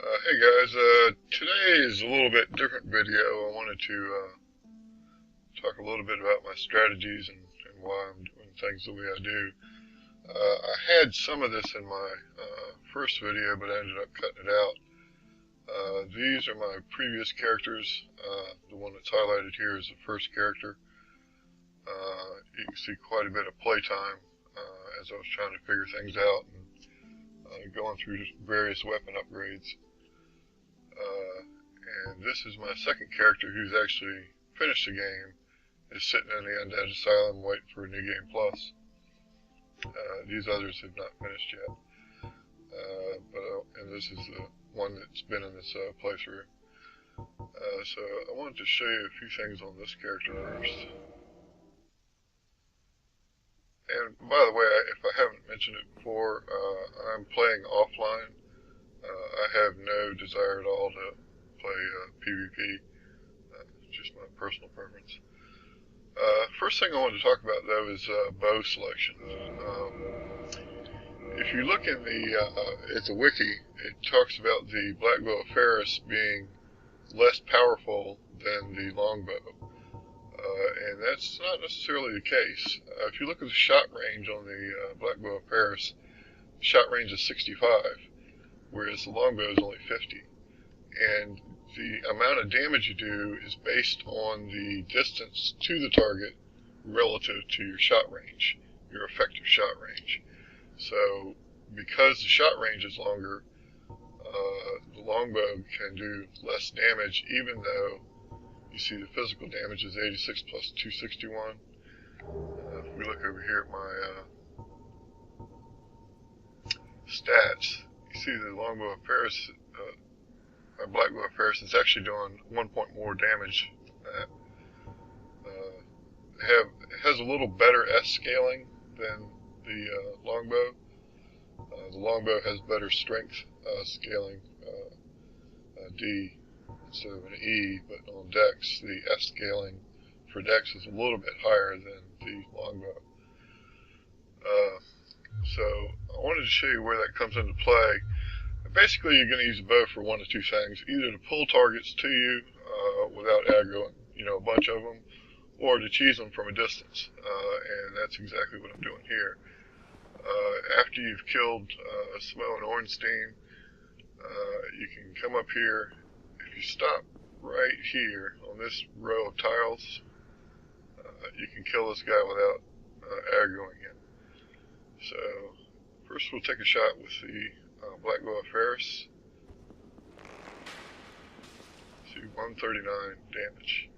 Hey guys, today is a little bit different video. I wanted to talk a little bit about my strategies and why I'm doing things the way I do. I had some of this in my first video, but I ended up cutting it out. These are my previous characters. The one that's highlighted here is the first character. You can see quite a bit of playtime as I was trying to figure things out and going through various weapon upgrades. And this is my second character who's actually finished the game, is sitting in the Undead Asylum waiting for a New Game Plus. These others have not finished yet. And this is the one that's been in this playthrough. So I wanted to show you a few things on this character first. And by the way, if I haven't mentioned it before, I'm playing offline. I have no desire at all to play PvP. It's just my personal preference. First thing I wanted to talk about though is bow selection. If you look in at the wiki, it talks about the Black Bow of Ferris being less powerful than the longbow. And that's not necessarily the case. If you look at the shot range on the Black Bow of Ferris, the shot range is 65, whereas the longbow is only 50. And the amount of damage you do is based on the distance to the target relative to your shot range, your effective shot range. So because the shot range is longer, the longbow can do less damage, even though you see the physical damage is 86 plus 261. If we look over here at my stats, you see the longbow of Ferris, Black Bow of Ferris is actually doing 1 point more damage than that. It has a little better S scaling than the longbow. The longbow has better strength scaling, D instead of an E, but on Dex, the S scaling for Dex is a little bit higher than the longbow. So I wanted to show you where that comes into play. Basically, you're going to use a bow for one of two things: either to pull targets to you without aggroing, a bunch of them, or to cheese them from a distance. And that's exactly what I'm doing here. After you've killed Smo and Ornstein, you can come up here. If you stop right here on this row of tiles, you can kill this guy without aggroing him. So first we'll take a shot with the Black Bow of Ferris. See, 139 damage.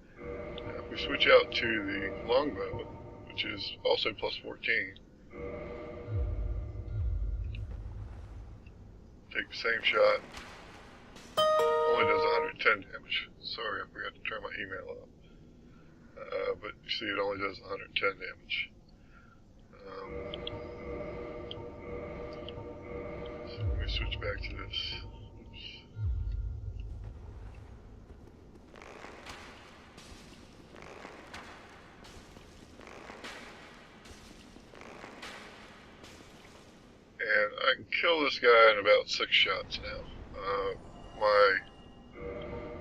Now if we switch out to the longbow, which is also plus 14, take the same shot, only does 110 damage. Sorry, I forgot to turn my email up. But you see it only does 110 damage. So let me switch back to this. Oops. And I can kill this guy in about 6 shots now. My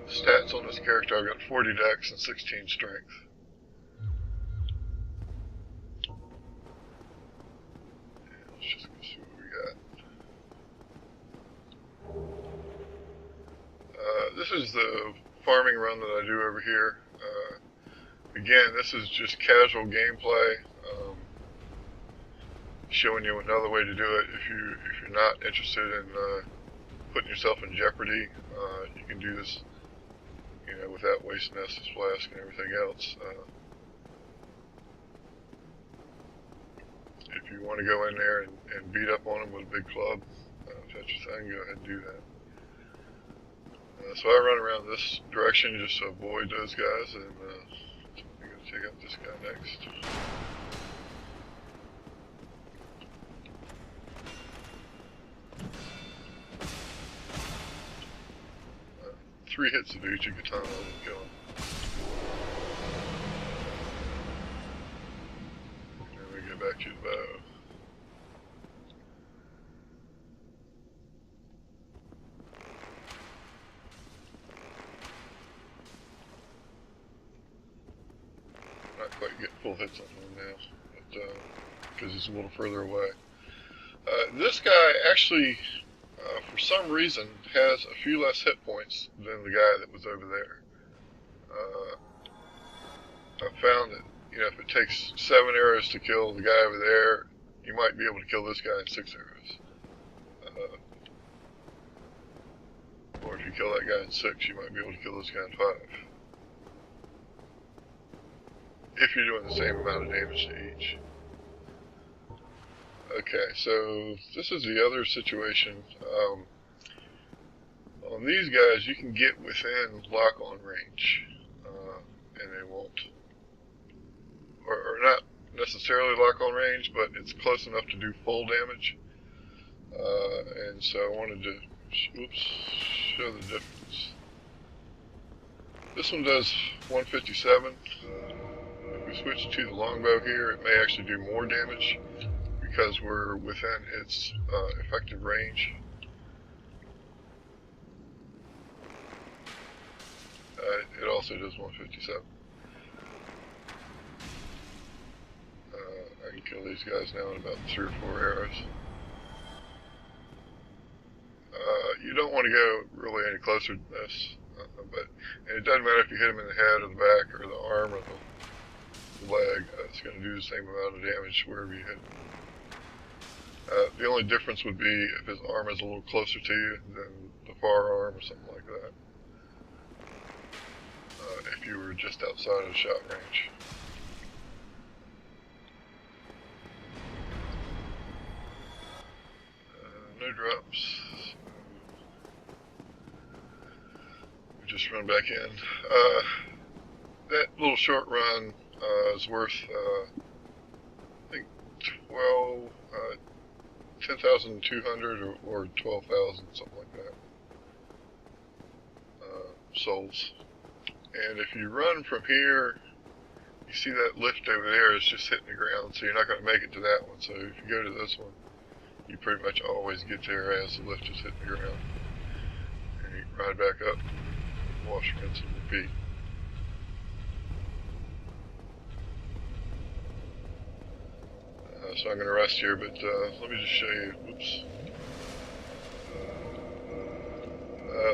stats on this character, I've got 40 dex and 16 strength. And let's just go see what we got. This is the farming run that I do over here. Again, this is just casual gameplay. Showing you another way to do it. If you're not interested in putting yourself in jeopardy, you can do this, without wasting Estus Flask and everything else. If you want to go in there and beat up on them with a big club, if that's your thing, go ahead and do that. So I run around this direction just to avoid those guys, and I'm going to take out this guy next. 3 hits of Uchi Katana will kill him. And then we go back to the bow. full hits on him now, because he's a little further away. This guy actually, for some reason, has a few less hit points than the guy that was over there. I found that, if it takes 7 arrows to kill the guy over there, you might be able to kill this guy in 6 arrows. Or if you kill that guy in 6, you might be able to kill this guy in 5. If you're doing the same amount of damage to each. Okay, so this is the other situation. On these guys, you can get within lock-on range, and they won't, or not necessarily lock-on range, but it's close enough to do full damage. And so I wanted to, show the difference. This one does 157. If we switch to the longbow here, it may actually do more damage because we're within its effective range. It also does 157. I can kill these guys now in about 3 or 4 arrows. You don't want to go really any closer than this, and it doesn't matter if you hit him in the head or the back or the arm or the leg. It's going to do the same amount of damage wherever you hit him. The only difference would be if his arm is a little closer to you than the forearm or something like that. If you were just outside of shot range. No drops. We just run back in. That little short run is worth, I think, 10,200 or 12,000, something like that, souls. And if you run from here, you see that lift over there is just hitting the ground, so you're not going to make it to that one. So if you go to this one, you pretty much always get there as the lift is hitting the ground. And you ride back up, wash, rinse, and repeat. So I'm going to rest here, but let me just show you. Whoops.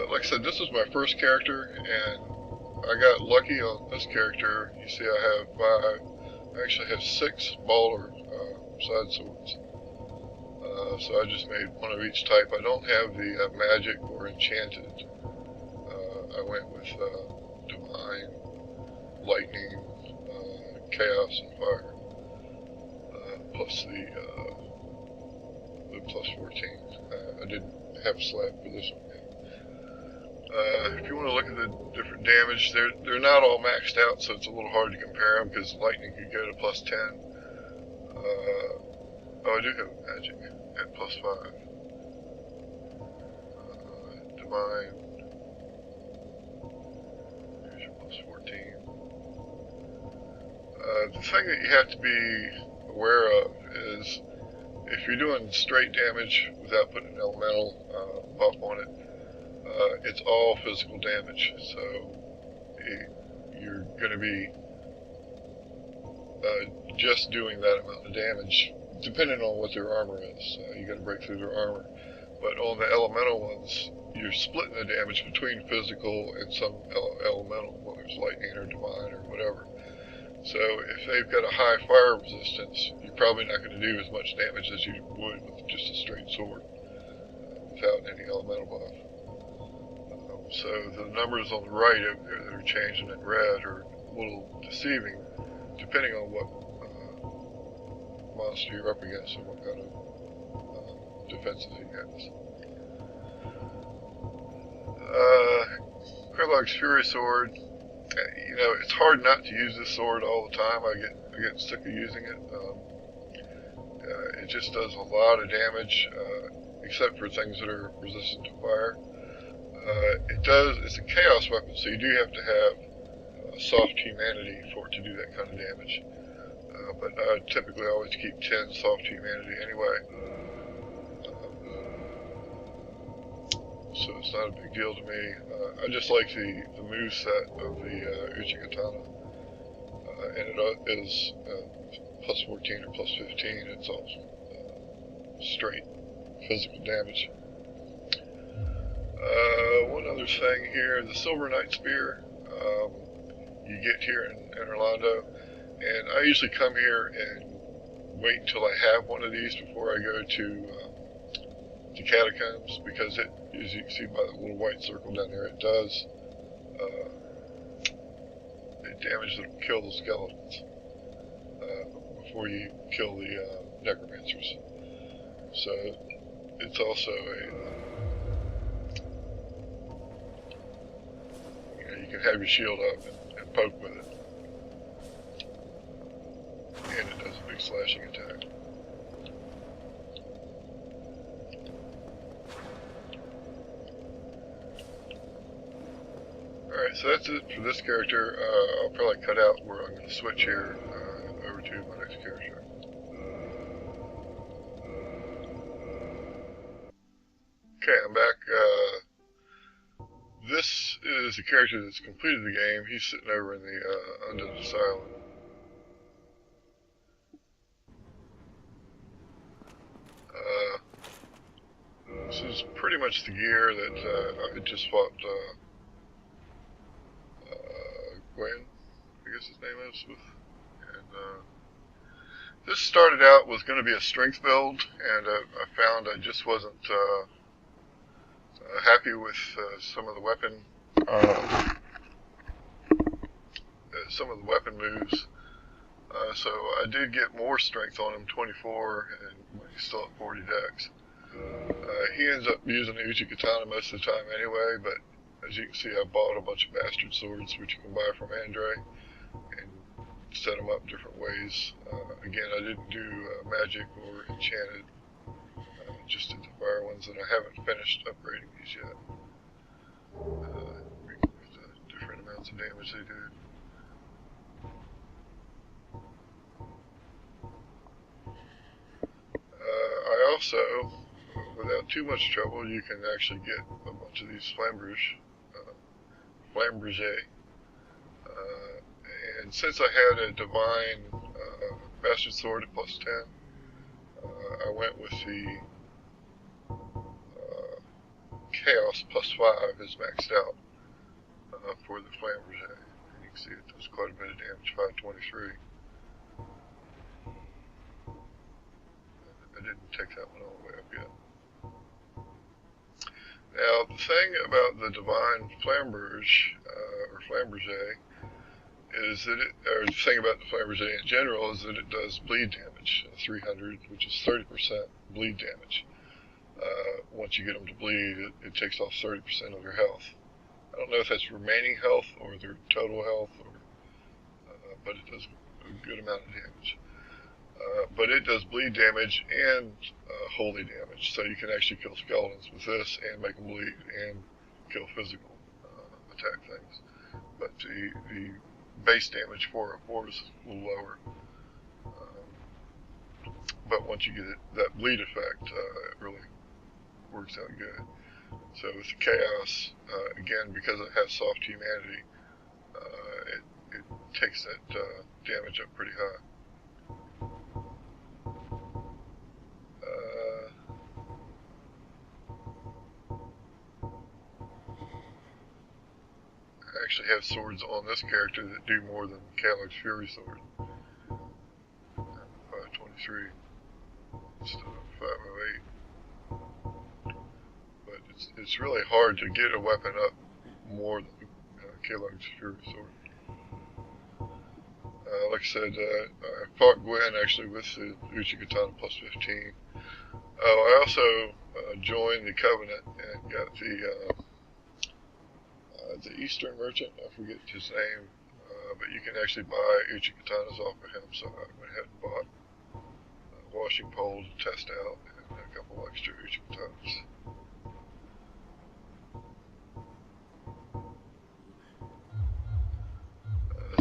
Like I said, this is my first character, and I got lucky on this character. You see I have 5. I actually have 6 baller side swords. So I just made one of each type. I don't have the magic or enchanted. I went with divine, lightning, chaos, and fire. Plus the plus 14. I didn't have a slab for this one yet. If you want to look at the different damage, they're not all maxed out, so it's a little hard to compare them because lightning could go to plus 10. Oh, I do have magic at plus 5. Divine. Here's your plus 14. The thing that you have to be aware of is if you're doing straight damage without putting an elemental buff on it, it's all physical damage, so you're going to be just doing that amount of damage, depending on what their armor is. You got to break through their armor. But on the elemental ones, you're splitting the damage between physical and some elemental, whether it's lightning or divine or whatever. So if they've got a high fire resistance, you're probably not going to do as much damage as you would with just a straight sword without any elemental buff. So the numbers on the right over there that are changing in red are a little deceiving, depending on what monster you're up against and what kind of defenses he has. Krelog's Fury Sword. It's hard not to use this sword all the time. I get sick of using it. It just does a lot of damage, except for things that are resistant to fire. It's a chaos weapon, so you do have to have soft humanity for it to do that kind of damage. But I typically always keep 10 soft humanity anyway. So it's not a big deal to me. I just like the moveset of the Uchigatana. and it is plus 14 or plus 15. It's all straight physical damage. One other thing here, the Silver Knight Spear, you get here in Orlando, and I usually come here and wait until I have one of these before I go to Catacombs, because it, as you can see by the little white circle down there, it does damage that will kill the skeletons before you kill the necromancers. So it's also you can have your shield up and poke with it, and it does a big slashing attack. Alright, so that's it for this character. I'll probably cut out where I'm going to switch here over to my next character. Okay, I'm back. This is a character that's completed the game. He's sitting over in the Undead Asylum. This is pretty much the gear that I just fought Gwen, I guess his name is, with. And this started out was going to be a strength build, and I found I just wasn't happy with some of the weapon moves. So I did get more strength on him, 24, and he's still at 40 dex. He ends up using the Uchi Katana most of the time anyway, but as you can see, I bought a bunch of bastard swords, which you can buy from Andre, and set them up different ways. Again, I didn't do magic or enchanted, just did the fire ones, and I haven't finished upgrading these yet. With the different amounts of damage they do. I also, without too much trouble, you can actually get a bunch of these flamberge, and since I had a divine bastard sword at plus 10, I went with the chaos plus 5 is maxed out for the flamberge. And you can see it does quite a bit of damage, 523. I didn't take that one all the way up yet. Now, the thing about the Divine Flamberge, or Flamberge, is that or the thing about the Flamberge in general is that it does bleed damage, 300, which is 30% bleed damage. Once you get them to bleed, it takes off 30% of their health. I don't know if that's remaining health or their total health, or, but it does a good amount of damage. But it does bleed damage and holy damage, so you can actually kill skeletons with this and make them bleed and kill physical attack things. But the base damage 404 is a little lower. But once you get that bleed effect, it really works out good. So with the chaos, again, because it has soft humanity, it takes that damage up pretty high. I actually have swords on this character that do more than Kalog's Fury sword. 523 instead of 508. But it's really hard to get a weapon up more than Kalog's Fury sword. Like I said, I fought Gwen actually with the Uchi Katana plus 15. I also joined the Covenant and got the Eastern Merchant, I forget his name, but you can actually buy Uchi Katanas off of him, so I went ahead and bought a washing pole to test out and a couple extra Uchi Katanas.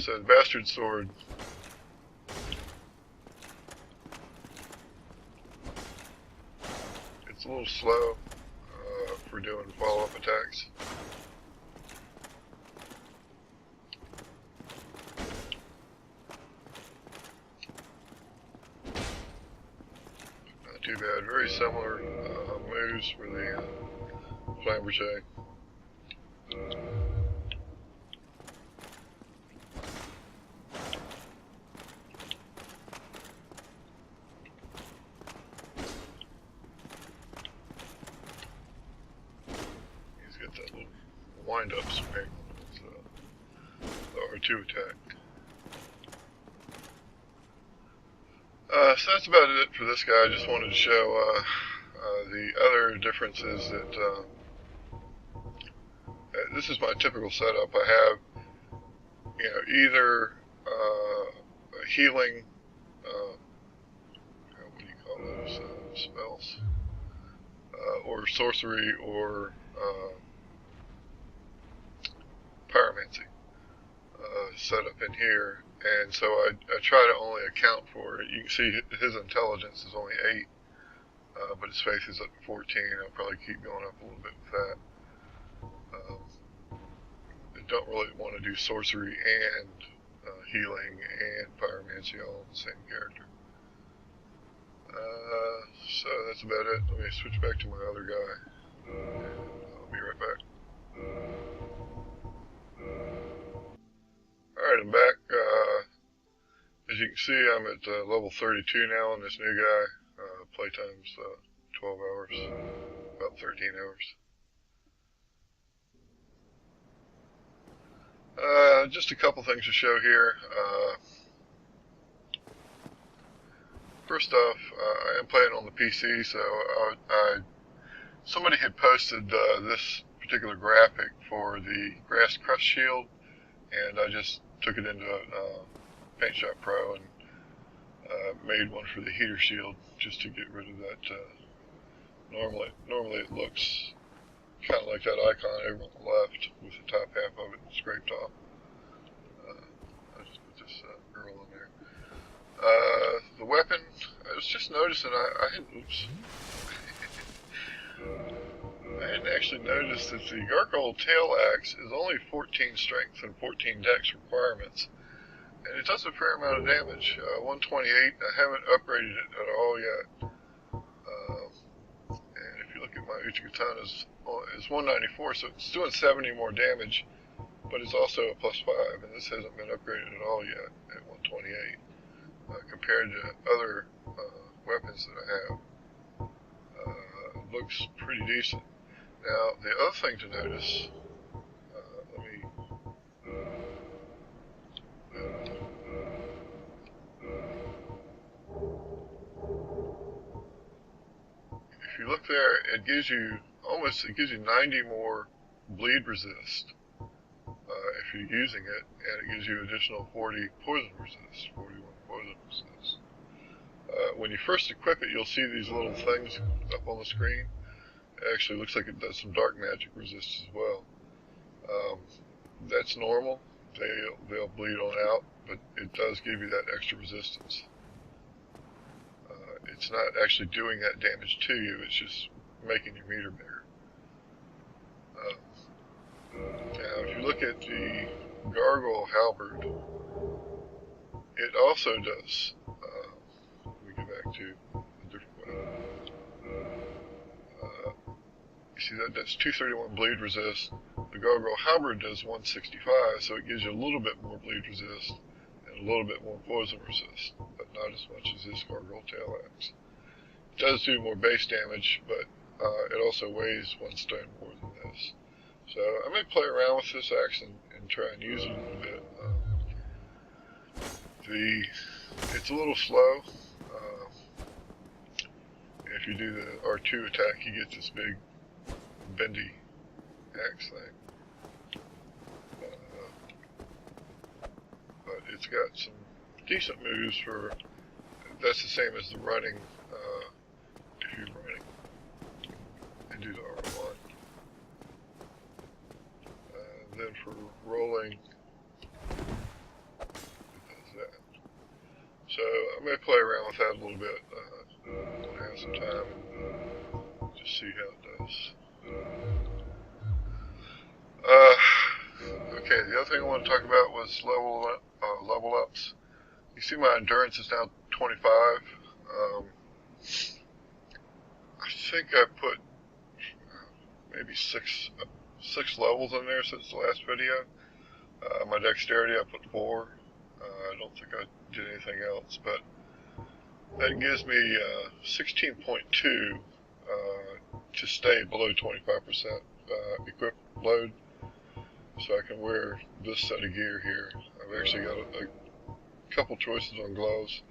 So the Bastard Sword, it's a little slow for doing follow-up attacks. very similar moves for the Flamberger. He's got that little wind-up swing on the R2 attack. So that's about it for this guy. I just wanted to show the other differences that this is my typical setup. I have, either a healing, what do you call those spells, or sorcery, or pyromancy set up in here. And so I try to only account for it. You can see his intelligence is only 8, but his faith is up to 14. I'll probably keep going up a little bit with that. I don't really want to do sorcery and healing and pyromancy all in the same character. So that's about it. Let me switch back to my other guy, and I'll be right back. Alright, I'm back. As you can see, I'm at level 32 now on this new guy. Playtime's 12 hours, about 13 hours. Just a couple things to show here. First off, I am playing on the PC, so somebody had posted this particular graphic for the Grass Crush Shield, and I just took it into Paint Shop Pro and made one for the heater shield just to get rid of that. Normally it looks kind of like that icon over on the left with the top half of it scraped off. I just put this girl in there. The weapon, I was just noticing I hadn't actually noticed that the Gargoyle Tail Axe is only 14 strength and 14 dex requirements. And it does a fair amount of damage. 128, I haven't upgraded it at all yet. And if you look at my Uchikatana, it's 194, so it's doing 70 more damage, but it's also a +5, and this hasn't been upgraded at all yet at 128, compared to other weapons that I have. It looks pretty decent. Now, the other thing to notice, if you look there, it gives you 90 more bleed resist if you're using it, and it gives you additional 40 poison resist, 41 poison resist. When you first equip it, you'll see these little things up on the screen. It actually looks like it does some dark magic resist as well. That's normal. They'll bleed on out, but it does give you that extra resistance. It's not actually doing that damage to you, it's just making your meter bigger. Now, if you look at the Gargoyle Halberd, it also does, let me go back to a different weapon. You see that does 231 bleed resist. The Gargoyle Halberd does 165, so it gives you a little bit more bleed resist and a little bit more poison resist, but not as much as this Gargoyle Tail Axe. It does do more base damage, but it also weighs 1 stone more than this. So I may play around with this axe and try and use it a little bit. It's a little slow. If you do the R2 attack, you get this big bendy axe thing. But it's got some decent moves for, that's the same as the running, if you're running and do the R1. Then for rolling, it does that. So I may play around with that a little bit when I have some time and just see how it does. Okay, the other thing I want to talk about was level ups. You see my endurance is now 25. think I put maybe six levels in there since the last video. My dexterity I put 4. I don't think I did anything else, but that gives me 16.2 to stay below 25% equip load, so I can wear this set of gear here. I've actually got a couple choices on gloves.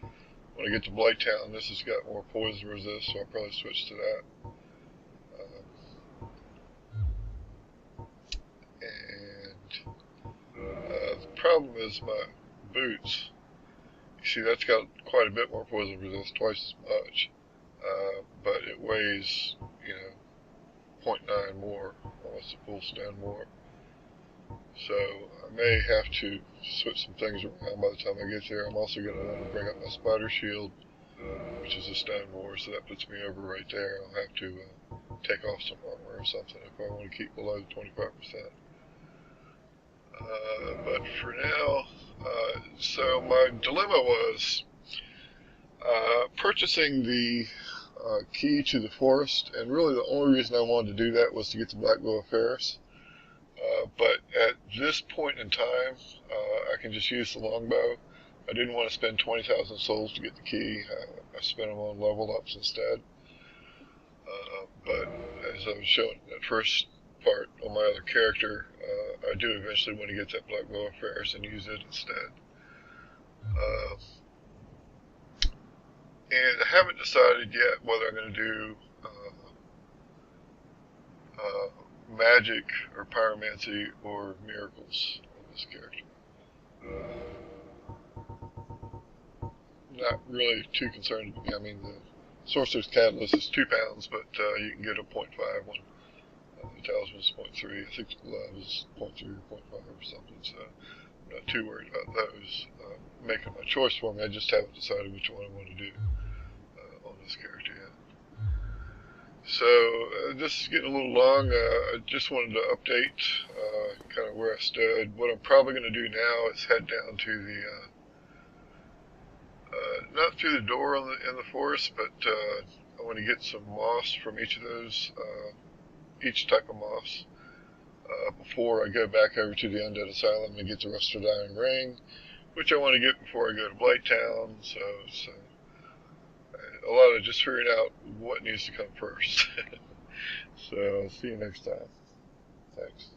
When I get to Blighttown, this has got more poison resist, so I'll probably switch to that. The problem is my boots. You see, that's got quite a bit more poison resist, twice as much, but it weighs, 0.9 more, almost a full stone more. So I may have to switch some things around by the time I get there. I'm also going to want to bring up my spider shield, which is a stone more, so that puts me over right there. I'll have to take off some armor or something if I want to keep below the 25%. But for now, so my dilemma was purchasing the key to the forest, and really the only reason I wanted to do that was to get the Black Boa Ferris. But at this point in time, I can just use the longbow. I didn't want to spend 20,000 souls to get the key. I spent them on level ups instead. But as I was showing in that first part on my other character, I do eventually want to get that Black Boa Ferris and use it instead. And I haven't decided yet whether I'm going to do magic or pyromancy or miracles on this character. Not really too concerned. I mean, the Sorcerer's Catalyst is 2 pounds, but you can get a 0.5 one. The talisman is 0.3. I think the glove is 0.3 or 0.5 or something, so I'm not too worried about those making my choice for me. I just haven't decided which one I want to do on this character yet. So this is getting a little long. I just wanted to update kind of where I stood. What I'm probably going to do now is head down to the not through the door in the forest, but I want to get some moss from each of those, each type of moss, before I go back over to the Undead Asylum and get the Rusted Iron Ring, which I want to get before I go to Blighttown. So a lot of just figuring out what needs to come first. So, see you next time. Thanks.